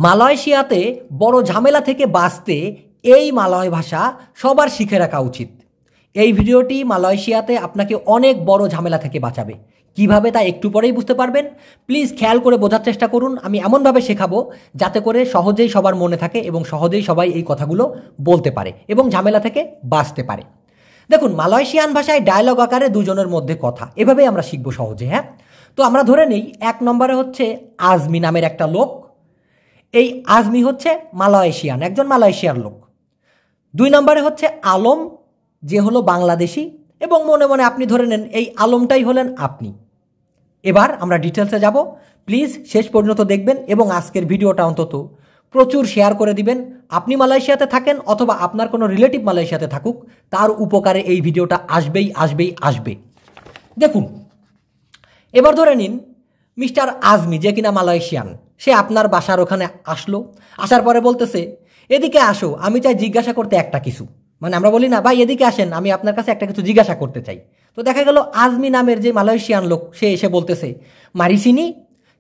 মালয়েশিয়াতে বড় ঝামেলা থেকে বাঁচতে এই মালয় ভাষা সবার শিখে রাখা উচিত। এই ভিডিওটি মালয়েশিয়াতে আপনাকে অনেক বড় ঝামেলা থেকে বাঁচাবে। কিভাবে তা একটু পরেই বুঝতে পারবেন। প্লিজ খেয়াল করে বোঝার চেষ্টা করুন। আমি এমনভাবে শেখাবো যাতে করে সহজেই সবার মনে থাকে এবং সহজেই সবাই এই কথাগুলো বলতে পারে এবং ঝামেলা থেকে বাঁচতে পারে। দেখুন, মালয়েশিয়ান ভাষায় ডায়লগ আকারে দুজনের মধ্যে কথা, এভাবেই আমরা শিখবো সহজে। হ্যাঁ, তো আমরা ধরে নেই 1 নম্বরে হচ্ছে আজমি নামের একটা লোক। এই আজমি হচ্ছে মালয়েশিয়ান, একজন মালয়েশিয়ার লোক। 2 নম্বরে হচ্ছে আলম, যে হলো বাংলাদেশি, এবং মনে মনে আপনি ধরে নেন এই আলমটাই হলেন আপনি। এবার আমরা ডিটেলসে যাব। প্লিজ শেষ পর্যন্ত দেখবেন এবং আজকের ভিডিওটা অন্তত প্রচুর শেয়ার করে দিবেন। আপনি মালয়েশিয়াতে থাকেন অথবা আপনার কোনো রিলেটিভ মালয়েশিয়াতে থাকুক, তার উপকারে এই ভিডিওটা আসবে। দেখুন, এবার ধরে নিন মিস্টার আজমি, যে কিনা মালয়েশিয়ান, সে আপনার বাসার ওখানে আসলো। আসার পরে বলতেছে, এদিকে আসো, আমি চাই জিজ্ঞাসা করতে একটা কিছু। মানে আমরা বলি না, ভাই এদিকে আসেন, আমি আপনার কাছে একটা কিছু জিজ্ঞাসা করতে চাই। তো দেখা গেল আজমি নামের যে মালয়েশিয়ান লোক, সে এসে বলতেছে, মারিসিনি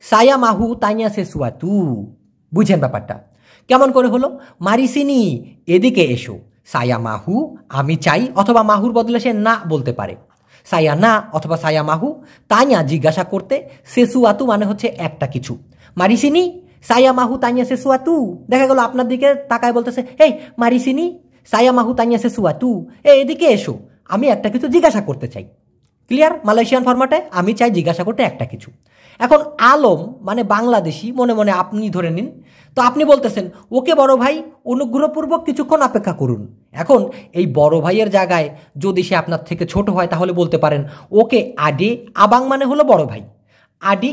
সায়া মাহু তাইয়া সে সুয়াতু। বুঝছেন ব্যাপারটা কেমন করে হলো? মারিসিনি, এদিকে এসো, সায়া মাহু, আমি চাই, অথবা মাহুর বদলে সে না বলতে পারে, সায়া না অথবা সায়া মাহু, তাইয়া জিজ্ঞাসা করতে, সেসুয়াতু মানে হচ্ছে একটা কিছু। মারিসিনি সায়া মাহু তাইয়া সেসুয়াতু। দেখা গেল আপনার দিকে তাকায় বলতেছে, এই মারিসিনি সায়া মাহু তাইয়া সেসুয়াতু, এদিকে এসো, আমি একটা কিছু জিজ্ঞাসা করতে চাই। ক্লিয়ার? মালয়েশিয়ান ফরম্যাটে আমি চাই জিজ্ঞাসা করতে একটা কিছু। এখন আলম মানে বাংলাদেশি, মনে মনে আপনি ধরে নিন। তো আপনি বলতেছেন, ওকে বড় ভাই, অনুগ্রহপূর্বক কিছুক্ষণ অপেক্ষা করুন। এখন এই বড় ভাইয়ের জায়গায় যদি সে আপনার থেকে ছোট হয় তাহলে বলতে পারেন, ওকে আডি, আবাং মানে হলো বড় ভাই, আডি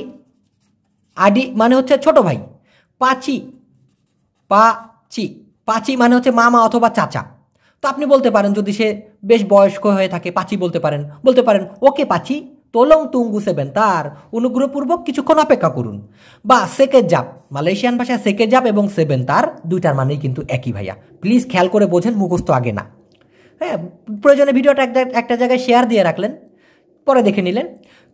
আডি মানে হচ্ছে ছোট ভাই, পাচি পাচি পাচি মানে হচ্ছে মামা অথবা চাচা। তো আপনি বলতে পারেন, যদি সে বেশ বয়স্ক হয়ে থাকে, পাচি বলতে পারেন ওকে পাচি তোলং তুঙ্গু সেবেন, তার অনুগ্রহপূর্বক কিছুক্ষণ অপেক্ষা করুন। বা সেকেজাপ, মালয়েশিয়ান ভাষায় সেকেজাপ এবং সেবেন তার দুইটার মানেই কিন্তু একই ভাইয়া। প্লিজ খেয়াল করে বোঝেন, মুখস্থ আগে না। হ্যাঁ, প্রয়োজনে ভিডিওটা একটা জায়গায় শেয়ার দিয়ে রাখলেন, পরে দেখে নিলেন।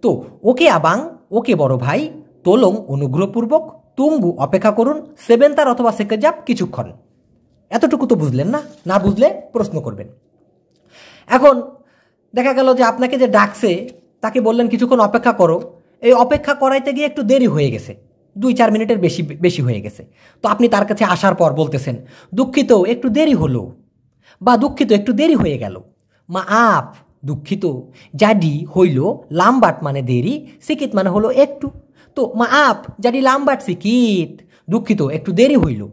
তো ওকে আবাং, ওকে বড় ভাই, তোলং অনুগ্রহপূর্বক, তুঙ্গু অপেক্ষা করুন, সেবেন তার অথবা সেকেজাপ কিছুক্ষণ। এতটুকু তো বুঝলেন না? না বুঝলে প্রশ্ন করবেন। এখন দেখা গেল যে আপনাকে যে ডাকছে তাকে বললেন কিছুক্ষণ অপেক্ষা করো, এই অপেক্ষা করাইতে গিয়ে একটু দেরি হয়ে গেছে, 2-4 মিনিটের বেশি হয়ে গেছে। তো আপনি তার কাছে আসার পর বলতেছেন, দুঃখিত একটু দেরি হলো, বা দুঃখিত একটু দেরি হয়ে গেল। মা আপ, দুঃখিত, জাডি হইল লাম্বাট মানে দেরি, সিকিত মানে হলো একটু। তো মা আপ জাডি লাম্বাট সিকিত, দুঃখিত একটু দেরি হইল।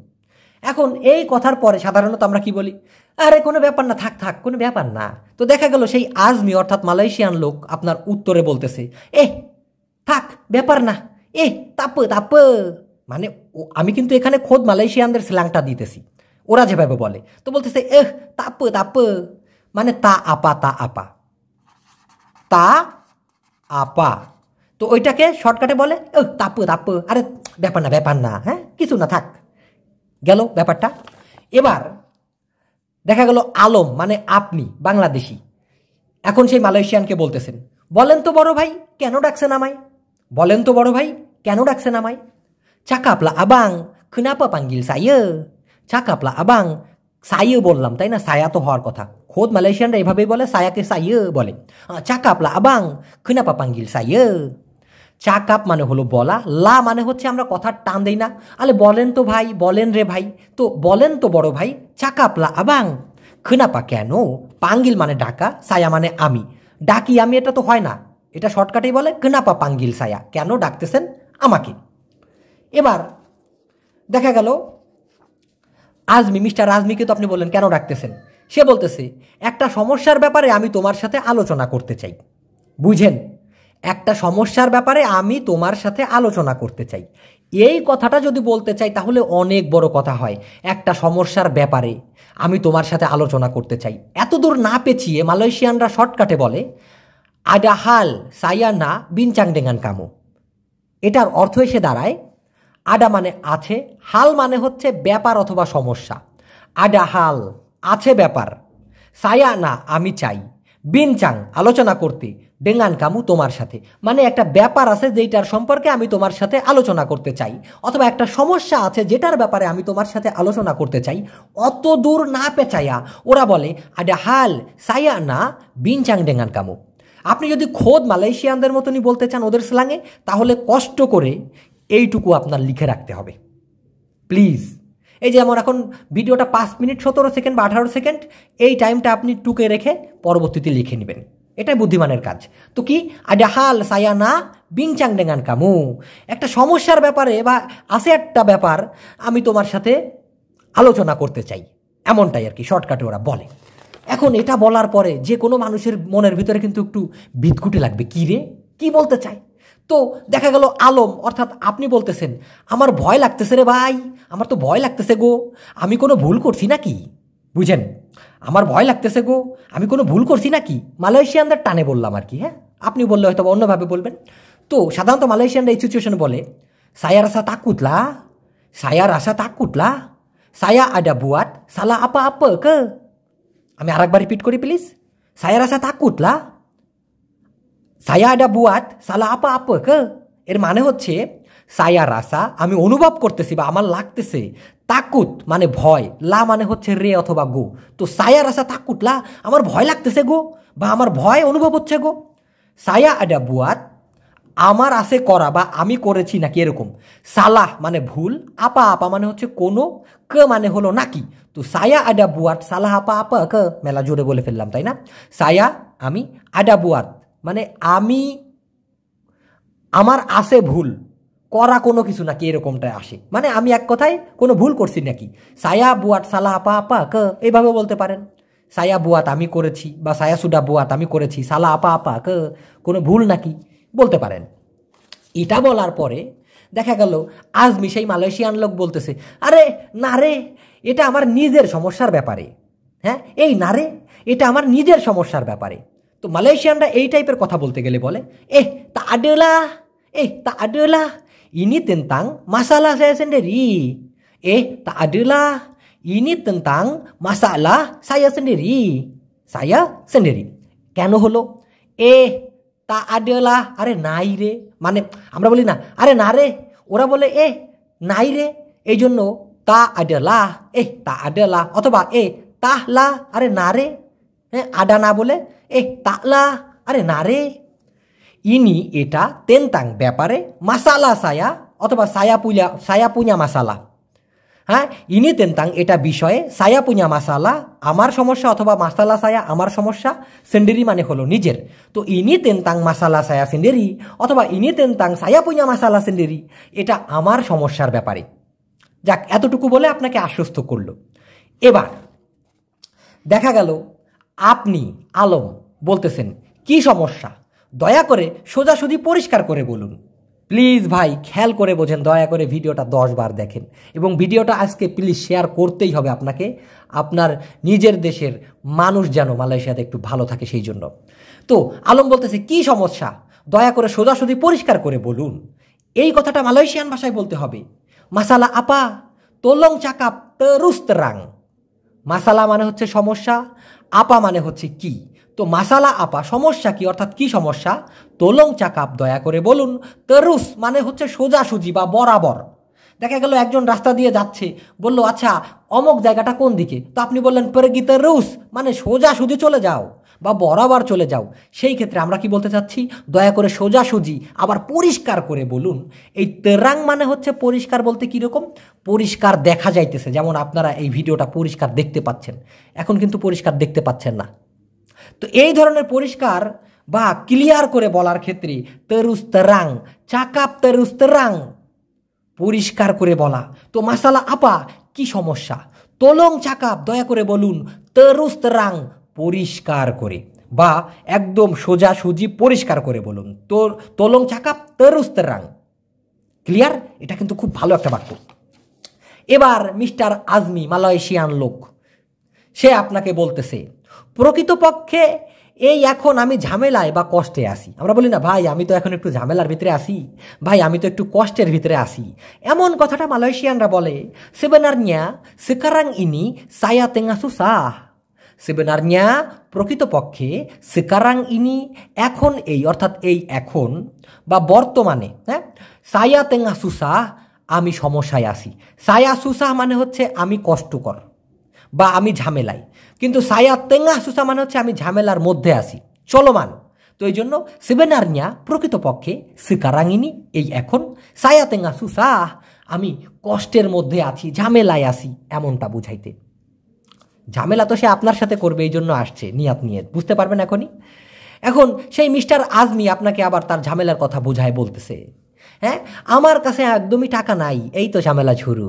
এখন এই কথার পরে সাধারণত আমরা কি বলি? আরে কোনো ব্যাপার না, থাক কোনো ব্যাপার না। তো দেখা গেল সেই আজমি অর্থাৎ মালয়েশিয়ান লোক আপনার উত্তরে বলতেছে, থাক ব্যাপার না, তাপ মানে আমি কিন্তু এখানে খোদ মালয়েশিয়ানদের স্ল্যাংটা দিতেছি, ওরা যেভাবে বলে। তো বলতেছে তাপ মানে তা আপা তা আপা। তো ওইটাকে শর্টকাটে বলে তাপ, আরে ব্যাপার না, হ্যাঁ কিছু না, থাক গেল ব্যাপারটা। এবার দেখা গেল আলম মানে আপনি বাংলাদেশি, এখন সেই মালয়েশিয়ানকে বলতেছেন, বলেন তো বড় ভাই কেন ডাকছেন আমায়, বলেন তো বড় ভাই কেন ডাকছেন আমায়। চাকাপলা আবাং kenapa panggil saya, চাকাপলা আবাং, সাইয়ে বললাম তাই না, সায়া তো হওয়ার কথা। খোদ মালয়েশিয়ানরা এভাবেই বলে, সায়াকে সাইয়ে বলে। চাকাপলা আবাং kenapa panggil saya, চাকাপ মানে হলো বলা, লা মানে হচ্ছে আমরা কথার টান দেই না, আলে বলেন তো ভাই, বলেন রে ভাই। তো বলেন তো বড় ভাই, চাকাপলা আবাং, kenapa কেন, পাঙ্গিল মানে ডাকা, সায়া মানে আমি, ডাকি আমি, এটা তো হয় না, এটা শর্টকাটেই বলে kenapa panggil saya, কেন ডাকতেছেন আমাকে। এবার দেখা গেল আজমি, মিস্টার আজমিকে তো আপনি বললেন কেন ডাকতেছেন, সে বলতেছে, একটা সমস্যার ব্যাপারে আমি তোমার সাথে আলোচনা করতে চাই। বুঝেন, একটা সমস্যার ব্যাপারে আমি তোমার সাথে আলোচনা করতে চাই। এই কথাটা যদি বলতে চাই তাহলে অনেক বড় কথা হয়। একটা সমস্যার ব্যাপারে আমি তোমার সাথে আলোচনা করতে চাই, এত দূর না পেঁচিয়ে মালয়েশিয়ানরা শর্টকাটে বলে আডা হাল সায়া না বিনচাং ডেঙ্গান কামো। এটার অর্থ এসে দাঁড়ায়, আডা মানে আছে, হাল মানে হচ্ছে ব্যাপার অথবা সমস্যা। আডা হাল আছে ব্যাপার, সায়া না আমি চাই, বিনচাং আলোচনা করতে, ডেঙ্গান কামু তোমার সাথে, মানে একটা ব্যাপার আছে যেটার সম্পর্কে আমি তোমার সাথে আলোচনা করতে চাই, অথবা একটা সমস্যা আছে যেটার ব্যাপারে আমি তোমার সাথে আলোচনা করতে চাই। অত দূর না পেঁচাইয়া ওরা বলে আডা হাল সায়া না বিনচাং ডেঙ্গান কামু। আপনি যদি খোদ মালয়েশিয়ানদের মতনই বলতে চান ওদের স্ল্যাঙে, তাহলে কষ্ট করে এইটুকু আপনার লিখে রাখতে হবে প্লিজ। এই যে আমার এখন ভিডিওটা 5 মিনিট 17 সেকেন্ড বা 18 সেকেন্ড, এই টাইমটা আপনি টুকে রেখে পরবর্তীতে লিখে নেবেন, এটাই বুদ্ধিমানের কাজ। তো কি আডা হাল সায়া না বিংচাং ডেঙ্গান কামু, একটা সমস্যার ব্যাপারে বা আছে একটা ব্যাপার আমি তোমার সাথে আলোচনা করতে চাই, এমনটাই আর কি শর্টকাটে ওরা বলে। এখন এটা বলার পরে যে কোনো মানুষের মনের ভিতরে কিন্তু একটু বিদঘুটে লাগবে, কী রে কী বলতে চায়। তো দেখা গেল আলম অর্থাৎ আপনি বলতেছেন আমার ভয় লাগতেছে রে ভাই, আমার তো ভয় লাগতেছে গো, আমি কোনো ভুল করছি নাকি, বুঝেন, আমার ভয় লাগতেছে গো, আমি কোনো ভুল করছি নাকি, মালয়েশিয়ানদের টানে বললাম আর কি। হ্যাঁ, আপনি বললে হয়তো অন্যভাবে বলবেন। তো সাধারণত মালয়েশিয়ানরা এই সিচুয়েশনে বলে saya rasa takut lah, saya rasa takut lah, saya ada buat salah apa-apa ke। আমি আরেকবার রিপিট করি please, saya rasa takut lah, saya ada buat salah apa-apa ke। এর মানে হচ্ছে সায়া রাসা আমি অনুভব করতেছি বা আমার লাগতেছে, তাকুত মানে ভয়, লা মানে হচ্ছে রে অথবা গো। তো সায়া রাসা তাকুত লা আমার ভয় লাগতেছে গো, বা আমার ভয় অনুভব হচ্ছে গো। সায়া আডা বুয়াত আমার আছে করা বা আমি করেছি নাকি এরকম। সালাহ মানে ভুল, আপা আপা মানে হচ্ছে কোনো, কে মানে হলো নাকি। তো সায়া আডা বুয়াত সালাহ আপা আপা কে, মেলা জোরে বলে ফেললাম তাই না। সায়া আমি, আডা বুয়াত মানে আমি, আমার আছে ভুল করা কোনো কিছু নাকি এরকমটাই আসে, মানে আমি এক কথায় কোনো ভুল করছি নাকি। সায়া বুয়াত সালাহ আপা আপা কে এইভাবে বলতে পারেন, সায়া বুয়াত আমি করেছি বা সায়া সুডা বুয়াত আমি করেছি, সালা আপা আপা কে কোনো ভুল নাকি বলতে পারেন। এটা বলার পরে দেখা গেল আজমি সেই মালয়েশিয়ান লোক বলতেছে আরে না রে এটা আমার নিজের সমস্যার ব্যাপারে, হ্যাঁ এই না রে এটা আমার নিজের সমস্যার ব্যাপারে। তো মালয়েশিয়ানরা এই টাইপের কথা বলতে গেলে বলে তা আডেলা তা আডেলা ini tentang masalah saya sendiri, tak adalah ini tentang masalah saya sendiri, saya sendiri। কেন হলো তা আডেলা, আরে নাই রে, মানে আমরা বলি না আরে না রে, ওরা বলে নাই রে, এই জন্য তা আডেলা তা আডেলা, অথবা তাহলা আরে না রে, হ্যাঁ আডা না বলে তাহলা আরে না রে। ইনি এটা তেন্তাং ব্যাপারে, মাসালা সায়া অথবা সায়া পুnya মাসালা, হ্যাঁ ইনি তেন্তাং এটা বিষয়ে, সায়া পুnya মাসালা আমার সমস্যা অথবা মাসালা সায়া আমার সমস্যা, সেন্ডেরি মানে হলো নিজের। তো ইনি তেন্তাং মাসালা সায়া সেন্ডেরি অথবা ইনি তেন্তাং সায়া পুnya মাসালা সেন্ডেরি, এটা আমার সমস্যার ব্যাপারে। যাক এতটুকু বলে আপনাকে আশ্বস্ত করলো। এবার দেখা গেল আপনি আলম বলতেছেন কি সমস্যা, দয়া করে সোজাসুজি পরিষ্কার করে বলুন। প্লিজ ভাই খেয়াল করে বোঝেন, দয়া করে ভিডিওটা 10 বার দেখেন এবং ভিডিওটা আজকে প্লিজ শেয়ার করতেই হবে আপনাকে, আপনার নিজের দেশের মানুষ যেন মালয়েশিয়াতে একটু ভালো থাকে সেই জন্য। তো আলম বলতেছে কি সমস্যা, দয়া করে সোজাসুজি পরিষ্কার করে বলুন। এই কথাটা মালয়েশিয়ান ভাষায় বলতে হবে, মাসালা আপা তলং চাকাপ terus terang। মাসালা মানে হচ্ছে সমস্যা, আপা মানে হচ্ছে কি। তো মাসালা আপা সমস্যা কি অর্থাৎ কি সমস্যা, তোলং চাকাপ দয়া করে বলুন, তেরুস মানে হচ্ছে সোজাসুজি বা বরাবর। দেখা গেল একজন রাস্তা দিয়ে যাচ্ছে, বলল আচ্ছা অমক জায়গাটা কোন দিকে, তো আপনি বললেন পেরগি তেরুস মানে সোজাসুজি চলে যাও বা বরাবর চলে যাও। সেই ক্ষেত্রে আমরা কি বলতে চাচ্ছি, দয়া করে সোজাসুজি আবার পরিষ্কার করে বলুন। এই তেরাং মানে হচ্ছে পরিষ্কার বলতে কীরকম, পরিষ্কার দেখা যাইতেছে, যেমন আপনারা এই ভিডিওটা পরিষ্কার দেখতে পাচ্ছেন, এখন কিন্তু পরিষ্কার দেখতে পাচ্ছেন না। তো এই ধরনের পরিষ্কার বা ক্লিয়ার করে বলার ক্ষেত্রে তেরুস তেরাং চাকাপ তেরুস তেরাং পরিষ্কার করে বলা। তো মাসালা আপা কি সমস্যা, তোলং চাকাপ দয়া করে বলুন, তেরুস তেরাং পরিষ্কার করে বা একদম সোজাসুজি পরিষ্কার করে বলুন। তো তোলং চাকাপ তেরুস তেরাং ক্লিয়ার, এটা কিন্তু খুব ভালো একটা বাক্য। এবার মিস্টার আজমি মালয়েশিয়ান লোক, সে আপনাকে বলতেছে প্রকৃতপক্ষে এই এখন আমি ঝামেলায় বা কষ্টে আসি। আমরা বলি না ভাই আমি তো এখন একটু ঝামেলার ভিতরে আসি, ভাই আমি তো একটু কষ্টের ভিতরে আসি, এমন কথাটা মালয়েশিয়ানরা বলে। sebenarnya sekarang ini saya tengah susah, sebenarnya প্রকৃতপক্ষে sekarang ini এখন এই অর্থাৎ এই এখন বা বর্তমানে হ্যাঁ saya tengah susah আমি সমস্যায় আছি saya susah মানে হচ্ছে আমি কষ্টকর বা আমি ঝামেলায় কিন্তু saya tengah susah মানে হচ্ছে আমি ঝামেলার মধ্যে আছি চলমান তো এই জন্য sebenarnya প্রকৃতপক্ষে sekarang ini এই এখন saya tengah susah আমি কষ্টের মধ্যে আছি ঝামেলায় আছি এমনটা বুঝাইতে ঝামেলা তো সে আপনার সাথে করবে এই জন্য আসছে নিয়াত নিয়ে বুঝতে পারবেন এখনই এখন সেই মিস্টার আজমি আপনাকে আবার তার ঝামেলার কথা বোঝায় বলতেছে হ্যাঁ আমার কাছে একদমই টাকা নাই এই তো ঝামেলা শুরু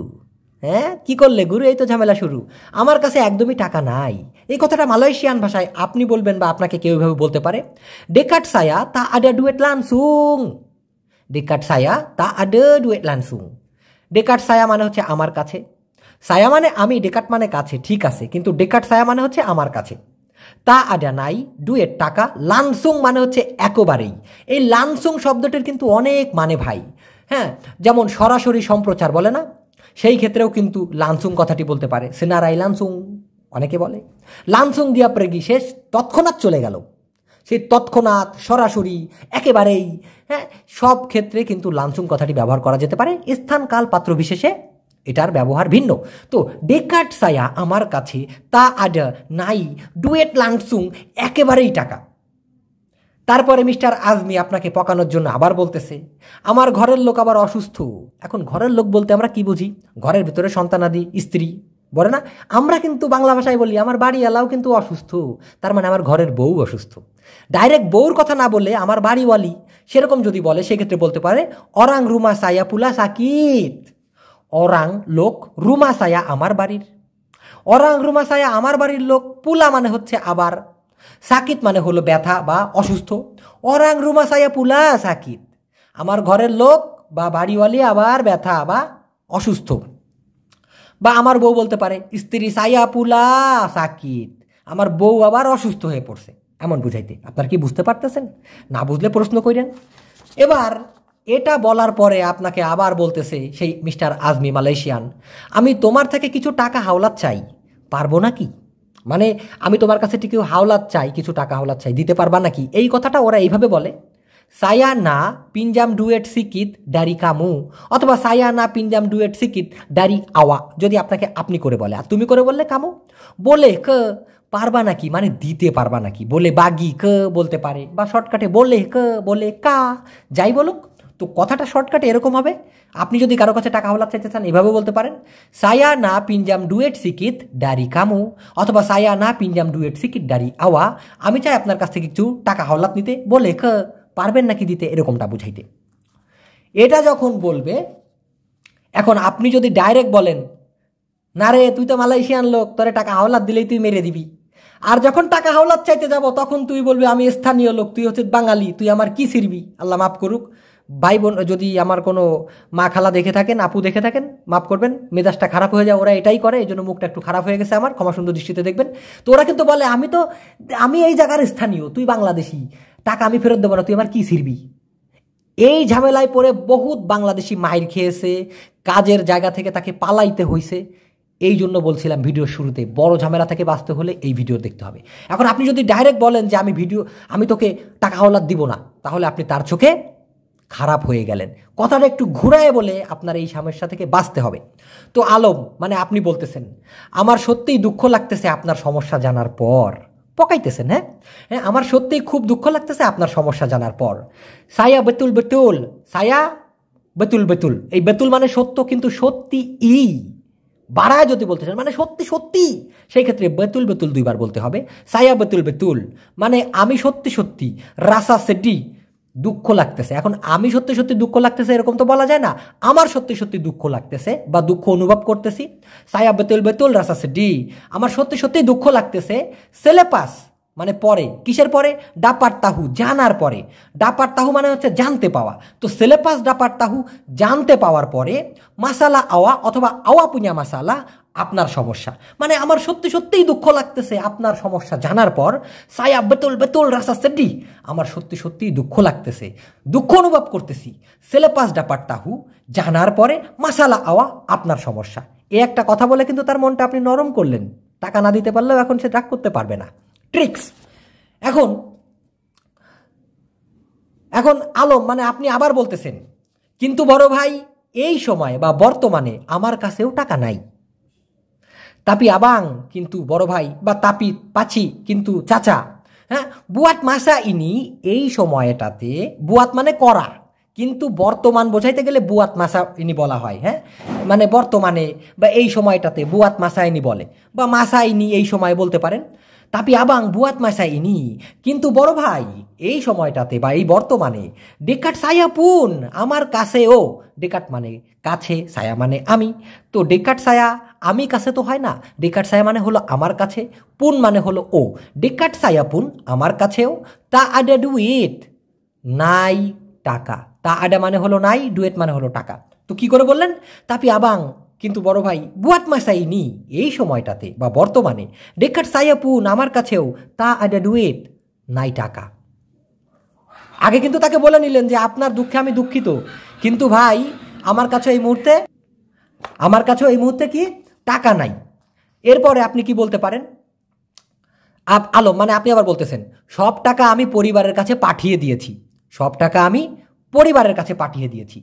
হ্যাঁ কি করলে গুরু এই তো ঝামেলা শুরু আমার কাছে একদমই টাকা নাই এই কথাটা মালয়েশিয়ান ভাষায় আপনি বলবেন বা আপনাকে কেউ এভাবে বলতে পারে dekat saya tak ada duit langsung dekat saya tak ada duit langsung dekat saya মানে হচ্ছে আমার কাছে saya মানে আমি dekat মানে কাছে ঠিক আছে কিন্তু dekat saya মানে হচ্ছে আমার কাছে তা আডা নাই ডুয়েট টাকা লানসুং মানে হচ্ছে একেবারেই এই লানসুং শব্দটির কিন্তু অনেক মানে ভাই হ্যাঁ যেমন সরাসরি সম্প্রচার বলে না সেই ক্ষেত্রেও কিন্তু লানসুং কথাটি বলতে পারে সেনারাই লানসুং অনেকে বলে লানসুং দিয়া প্রেগি শেষ তৎক্ষণাৎ চলে গেল সেই তৎক্ষণাৎ সরাসরি একেবারেই হ্যাঁ সব ক্ষেত্রে কিন্তু লানসুং কথাটি ব্যবহার করা যেতে পারে স্থান কাল পাত্র বিশেষে এটার ব্যবহার ভিন্ন তো ডেকাট সায়া আমার কাছে তা আডা নাই ডুয়েট লানসুং একেবারেই টাকা তারপরে মিস্টার আজমি আপনাকে পকানোর জন্য আবার বলতেছে আমার ঘরের লোক আবার অসুস্থ এখন ঘরের লোক বলতে আমরা কি বুঝি ঘরের ভিতরে সন্তানাদি স্ত্রী বলে না আমরা কিন্তু বাংলা ভাষায় বলি আমার বাড়ি এলাও কিন্তু অসুস্থ তার মানে আমার ঘরের বউ অসুস্থ ডাইরেক্ট বউর কথা না বলে আমার বাড়িওয়ালি সেরকম যদি বলে সেক্ষেত্রে বলতে পারে অরাং রুমা সায়া পুলা সাকিত অরাং লোক রুমা সায়া আমার বাড়ির অরাং রুমা সায়া আমার বাড়ির লোক পুলা মানে হচ্ছে আবার সাকিত মানে হলো ব্যথা বা অসুস্থ অরাং রুমা সায়া পুলা সাকিত আমার ঘরের লোক বা বাড়িওয়ালি আবার ব্যথা বা অসুস্থ বা আমার বউ বলতে পারে স্ত্রী সায়া পুলা সাকিত আমার বউ আবার অসুস্থ হয়ে পড়ছে এমন বুঝাইতে আপনার কি বুঝতে পারতেছেন না বুঝলে প্রশ্ন করেন এবার এটা বলার পরে আপনাকে আবার বলতেছে সেই মিস্টার আজমি মালয়েশিয়ান আমি তোমার থেকে কিছু টাকা হাওলাত চাই পারবো নাকি মানে আমি তোমার কাছে কিছু হাওলাত চাই কিছু টাকা হাওলাত চাই দিতে পারবা নাকি এই কথাটা ওরা এইভাবে বলে সায়া না পিনজাম ডুয়েট সিকিত ডারি কামু অথবা সায়া না পিনজাম ডুয়েট সিকিত ডারি আওয়া যদি আপনাকে আপনি করে বলে আর তুমি করে বললে কামু বলে ক পারবা নাকি মানে দিতে পারবা নাকি বলে বাগি ক বলতে পারে বা শর্টকাটে বলে ক বলে কা যাই বলুক তো কথাটা শর্টকাটে এরকম হবে আপনি যদি কারো কাছে টাকা হাওলাত চাইতে চান এভাবে বলতে পারেন সায়া না পিনজাম ডুয়েট সিকিত ডারি কামু অথবা সায়া না পিনজাম ডুয়েট সিকিত ডারি আওয়া আমি চাই আপনার কাছ থেকে কিছু টাকা হাওলাত নিতে বলে ক পারবেন নাকি দিতে এরকমটা বুঝাইতে এটা যখন বলবে এখন আপনি যদি ডাইরেক্ট বলেন না রে তুই তো মালয়েশিয়ান লোক তোরে টাকা হাওলাত দিলেই তুই মেরে দিবি আর যখন টাকা হাওলাত চাইতে যাব তখন তুই বলবি আমি স্থানীয় লোক তুই হচ্ছে বাঙালি তুই আমার কি ছিড়বি আল্লাহ মাফ করুক ভাই বোন যদি আমার কোনো মা খালা দেখে থাকেন আপু দেখে থাকেন মাফ করবেন মেজাজটা খারাপ হয়ে যায় ওরা এটাই করে এই জন্য মুখটা একটু খারাপ হয়ে গেছে আমার ক্ষমা সুন্দর দৃষ্টিতে দেখবেন তো ওরা কিন্তু বলে আমি এই জায়গার স্থানীয় তুই বাংলাদেশি টাকা আমি ফেরত দেবো না তুই আমার কি ছিড়বি এই ঝামেলায় পড়ে বহুত বাংলাদেশি মাইর খেয়েছে কাজের জায়গা থেকে তাকে পালাইতে হয়েছে এই জন্য বলছিলাম ভিডিওর শুরুতে বড় ঝামেলা থেকে বাঁচতে হলে এই ভিডিও দেখতে হবে এখন আপনি যদি ডাইরেক্ট বলেন যে আমি তোকে টাকা হাওলাত দিব না তাহলে আপনি তার চোখে খারাপ হয়ে গেলেন কথাটা একটু ঘুরায় বলে আপনার এই সমস্যা থেকে বাঁচতে হবে তো আলম মানে আপনি বলতেছেন আমার সত্যিই দুঃখ লাগতেছে আপনার সমস্যা জানার পর পকাইতেছেন হ্যাঁ আমার সত্যিই খুব দুঃখ লাগতেছে আপনার সমস্যা জানার পর সায়া বেতুল বেতুল সায়া বেতুল বেতুল এই বেতুল মানে সত্য কিন্তু সত্যি বাড়ায় যদি বলতে চান মানে সত্যি সত্যি সেই ক্ষেত্রে বেতুল বেতুল দুইবার বলতে হবে সায়া বেতুল বেতুল মানে আমি সত্যি সত্যি রাসা সেডি দুঃখ লাগতেছে এখন আমি সত্যি সত্যি দুঃখ লাগতেছে এরকম তো বলা যায় না আমার সত্যি সত্যি দুঃখ লাগতেছে বা দুঃখ অনুভব করতেছি সায়া বেতুল বেতুল রাসা সেডি আমার সত্যি সত্যি দুঃখ লাগতেছে সেলেপাস মানে পরে কিসের পরে ডাপার তাহু জানার পরে ডাপার তাহু মানে হচ্ছে জানতে পাওয়া তো সেলেপাস ডাপার তাহু জানতে পাওয়ার পরে মাসালা আওয়া অথবা আওয়া পুña মাসালা আপনার সমস্যা মানে আমার সত্যি সত্যিই দুঃখ লাগতেছে আপনার সমস্যা জানার পর সায়া বেতুল বেতুল রাসা সেডি আমার সত্যি সত্যিই দুঃখ লাগতেছে দুঃখ অনুভব করতেছি সেলেপাস ডাপার তাহু জানার পরে মাসালা আওয়া আপনার সমস্যা এই একটা কথা বলে কিন্তু তার মনটা আপনি নরম করলেন টাকা না দিতে পারলেও এখন সে রাগ করতে পারবে না। ট্রিক্স। এখন এখন আলম মানে আপনি আবার বলতেছেন, কিন্তু বড় ভাই এই সময় বা বর্তমানে আমার কাছেও টাকা নাই। তাপি আবাং কিন্তু বড় ভাই বা তাপি পাছি কিন্তু চাচা, হ্যাঁ বুয়াত মাসা ইনি এই সময়টাতে, বুয়াত মানে করা, কিন্তু বর্তমান বোঝাইতে গেলে বুয়াত মাসা ইনি বলা হয়। হ্যাঁ মানে বর্তমানে বা এই সময়টাতে বুয়াত মাসা ইনি বলে, বা মাসা ইনি এই সময় বলতে পারেন। তাপি আবাং বুয়াত মাসা ইনি কিন্তু বড় ভাই এই সময়টাতে বা এই বর্তমানে ডেকাট সায়া পুন আমার কাছেও, ডেকাট মানে কাছে, সায়া মানে আমি, তো ডেকাট সায়া আমি কাছে তো হয় না, ডেকাট সায়া মানে হলো আমার কাছে, পুন মানে হলো ও, ডেকাট সায়া পুন আমার কাছেও, তা আডা ডুইট নাই টাকা, তা আডা মানে হলো নাই, ডুয়েট মানে হলো টাকা। তো কি করে বললেন? তাপি আবাং কিন্তু বড় ভাই বুয়াত মাসাইনি এই সময়টাতে বা বর্তমানে, ডেকাট সায়া পুন আমার কাছেও, তা আডা ডুয়েট নাই টাকা। আগে কিন্তু তাকে বলে নিলেন যে আপনার দুঃখে আমি দুঃখিত, কিন্তু ভাই আমার কাছে এই মুহূর্তে কি টাকা নাই। এরপরে আপনি কি বলতে পারেন? আলম মানে আপনি আবার বলতেছেন সব টাকা আমি পরিবারের কাছে পাঠিয়ে দিয়েছি, সব টাকা আমি পরিবারের কাছে পাঠিয়ে দিয়েছি।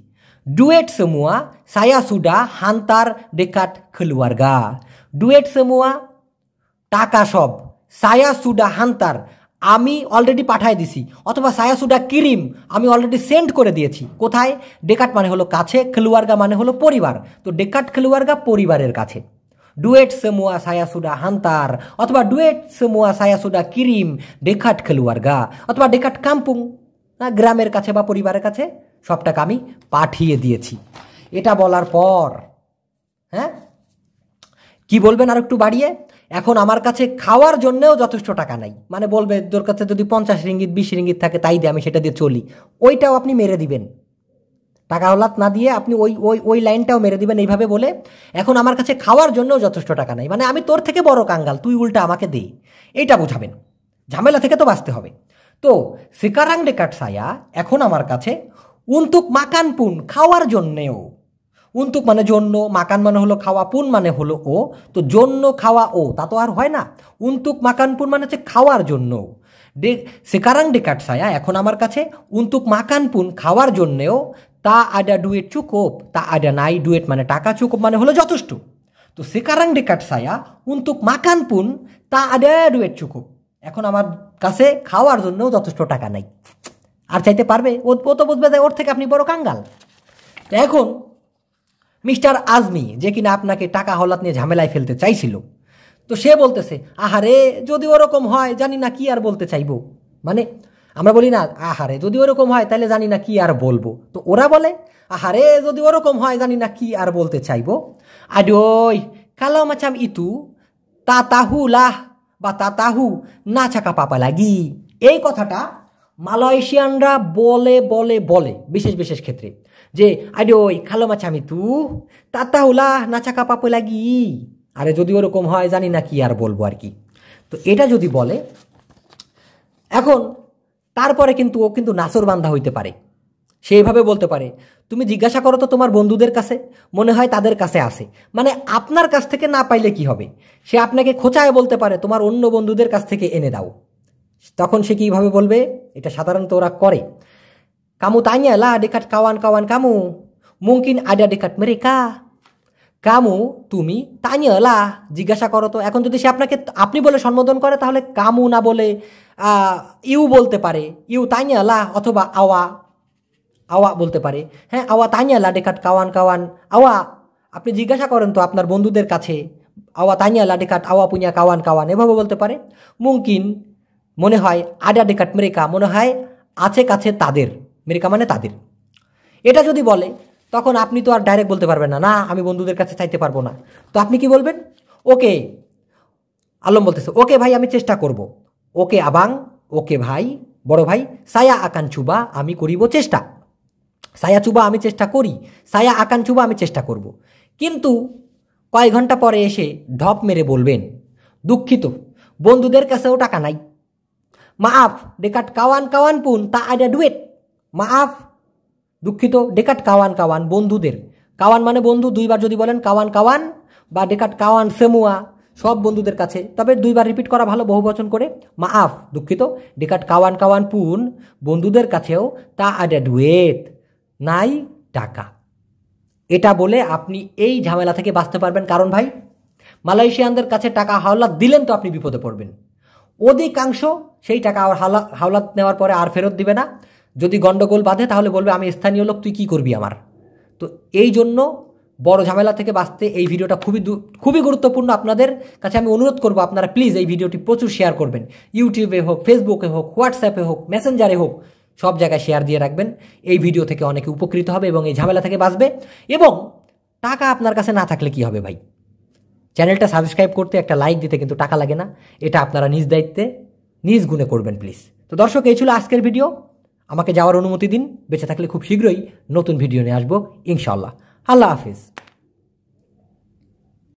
Duet semua saya sudah hantar dekat keluarga, duet semua টাকা সব, saya sudah hantar আমি অলরেডি পাঠায় দিছি, অথবা সায়া সুডা কিরিম আমি অলরেডি সেন্ড করে দিয়েছি। কোথায়? ডেকাট মানে হলো কাছে, খেলুয়ারগা মানে হলো পরিবার, তো ডেকাট খেলুয়ারগা পরিবারের কাছে। Duet semua saya sudah hantar অথবা duet semua saya sudah kirim ডেকাট খেলুয়ারগা, অথবা ডেকাট কাম্পুং না গ্রামের কাছে বা পরিবারের কাছে সব টাকা আমি পাঠিয়ে দিয়েছি। এটা বলার পর হ্যাঁ কি বলবেন আর একটু বাড়িয়ে? এখন আমার কাছে খাওয়ার জন্যও যথেষ্ট টাকা নাই, মানে বলবে তোর কাছে যদি 50 রিঙ্গিত 20 রিঙ্গিত থাকে তাই দিয়ে আমি সেটা দিয়ে চলি, ওইটাও আপনি মেরে দিবেন, টাকা হলাত না দিয়ে আপনি ওই লাইনটাও মেরে দিবেন এইভাবে বলে, এখন আমার কাছে খাওয়ার জন্যও যথেষ্ট টাকা নাই, মানে আমি তোর থেকে বড় কাঙ্গাল, তুই উল্টা আমাকে দে, এইটা বোঝাবেন। ঝামেলা থেকে তো বাঁচতে হবে। তো সিকারাং ডেকাট সায়া এখন আমার কাছে উন্তুক মাকান পুন খাওয়ার জন্যেও, উন্তুক মানে জন্য, মাকান মানে হলো খাওয়া, পুন মানে হলো ও, তো জন্য খাওয়া ও তা তো আর হয় না, উন্তুক মাকান পুন মানে হচ্ছে খাওয়ার জন্য। সেকারাং ডেকাট সায়া এখন আমার কাছে উন্তুক মাকান পুন খাওয়ার জন্যেও, তা আডা ডুয়েট চুকোপ, তা আডা নাই ডুয়েট মানে টাকা, চুকোপ মানে হলো যথেষ্ট। তো সেকারাং ডেকাট সায়া উন্তুক মাকান পুন তা আডা ডুয়েট চুকোপ, এখন আমার কাছে খাওয়ার জন্যও যথেষ্ট টাকা নাই। আর চাইতে পারবে? ও তো বুঝবে যে ওর থেকে আপনি বড় কাঙ্গাল। এখন মিস্টার আজমি যে কিনা আপনাকে টাকা হলাত নিয়ে ঝামেলায় ফেলতে চাইছিল, তো সে বলতেছে আহারে যদি ওরকম হয় জানি না কি আর বলতে চাইবো, মানে আমরা বলি না আহারে যদি ওরকম হয় তাহলে জানি না কি আর বলবো, তো ওরা বলে আহারে যদি ওরকম হয় জানি না কি আর বলতে চাইবো। আডোই kalau macam itu tatahulah বা তাতাহু না চাকা পাপা লাগি, এই কথাটা মালয়েশিয়ানরা বলে বলে বলে বিশেষ বিশেষ ক্ষেত্রে, যে আডোই খালো মাছাম ইতু তাতাহুলা না চাকা পাপা লাগি, আরে যদি ওরকম হয় জানি না কি আর বলবো আর কি। তো এটা যদি বলে, এখন তারপরে কিন্তু ও কিন্তু নাসর বান্ধা হইতে পারে, সেইভাবে বলতে পারে তুমি জিজ্ঞাসা করো তো তোমার বন্ধুদের কাছে, মনে হয় তাদের কাছে আসে, মানে আপনার কাছ থেকে না পাইলে কি হবে, সে আপনাকে খোঁচায় বলতে পারে তোমার অন্য বন্ধুদের কাছ থেকে এনে দাও। তখন সে কিভাবে বলবে? এটা সাধারণত ওরা করে, কামু tanya lah dekat kawan-kawan kamu, mungkin ada dekat mereka, কামু তুমি tanya lah জিজ্ঞাসা করো তো। এখন যদি সে আপনাকে আপনি বলে সম্বোধন করে তাহলে কামু না বলে ইউ বলতে পারে, ইউ tanya lah অথবা আওয়া আওয়া বলতে পারে। হ্যাঁ আওয়া tanya lah dekat kawan-kawan, আওয়া আপনি জিজ্ঞাসা করেন তো আপনার বন্ধুদের কাছে, আওয়া tanya lah dekat আওয়া punya kawan-kawan এভাবে বলতে পারে। মুমকিন মনে হয় আডা ডেকাট মেরিকা মনে হয় আছে কাছে তাদের, মেরিকা মানে তাদের। এটা যদি বলে তখন আপনি তো আর ডাইরেক্ট বলতে পারবেন না, না আমি বন্ধুদের কাছে চাইতে পারবো না, তো আপনি কি বলবেন? ওকে, আলম বলতেছে ওকে ভাই আমি চেষ্টা করব, ওকে আবাং ওকে ভাই বড় ভাই, সায়া আকান চুবা আমি করিব চেষ্টা, সায়া চুবা আমি চেষ্টা করি, সায়া আকান চুবা আমি চেষ্টা করব। কিন্তু কয়েক ঘন্টা পরে এসে ঢপ মেরে বলবেন দুঃখিত বন্ধুদের কাছেও টাকা নাই, maaf dekat kawan-kawan pun tak ada duit, maaf দুঃখিত ডেকাট কাওয়ান কাওয়ান বন্ধুদের, কাওয়ান মানে বন্ধু, দুইবার যদি বলেন কাওয়ান কাওয়ান বা ডেকাট কাওয়ান সেমুয়া সব বন্ধুদের কাছে, তবে 2বার রিপিট করা ভালো বহুবচন করে। মাফ, দুঃখিত, ডিকাট কাওয়ান কাওয়ান পুন, বন্ধুদের কাছেও তা আডা ডুয়েট, নাই টাকা। এটা বলে আপনি এই ঝামেলা থেকে বাঁচতে পারবেন। কারণ ভাই, মালয়েশিয়ানদের কাছে টাকা হাওলাত দিলেন তো আপনি বিপদে পড়বেন। অধিকাংশ সেই টাকা হাওলাত নেওয়ার পরে আর ফেরত দিবে না। যদি গন্ডগোল বাঁধে তাহলে বলবে আমি স্থানীয় লোক, তুই কি করবি আমার। তো এই জন্য বড় ঝামেলা থেকে বাঁচতে এই ভিডিওটা খুবই গুরুত্বপূর্ণ। আপনাদের কাছে আমি অনুরোধ করব, আপনারা প্লিজ এই ভিডিওটি প্রচুর শেয়ার করবেন। ইউটিউবে হোক, ফেসবুকে হোক, হোয়াটসঅ্যাপে হোক, মেসেঞ্জারে হোক, সব জায়গায় শেয়ার দিয়ে রাখবেন। এই ভিডিও থেকে অনেকে উপকৃত হবে এবং এই ঝামেলা থেকে বাঁচবে। এবং টাকা আপনার কাছে না থাকলে কি হবে ভাই? চ্যানেলটা সাবস্ক্রাইব করতে, একটা লাইক দিতে কিন্তু টাকা লাগে না। এটা আপনারা নিজ দায়িত্বে নিজ গুণে করবেন প্লিজ। তো দর্শক, এই ছিল আজকের ভিডিও। আমাকে যাওয়ার অনুমতি দিন। বেঁচে থাকলে খুব শীঘ্রই নতুন ভিডিও নিয়ে আসবো ইনশাআল্লাহ। আল্লাহ হাফিজ।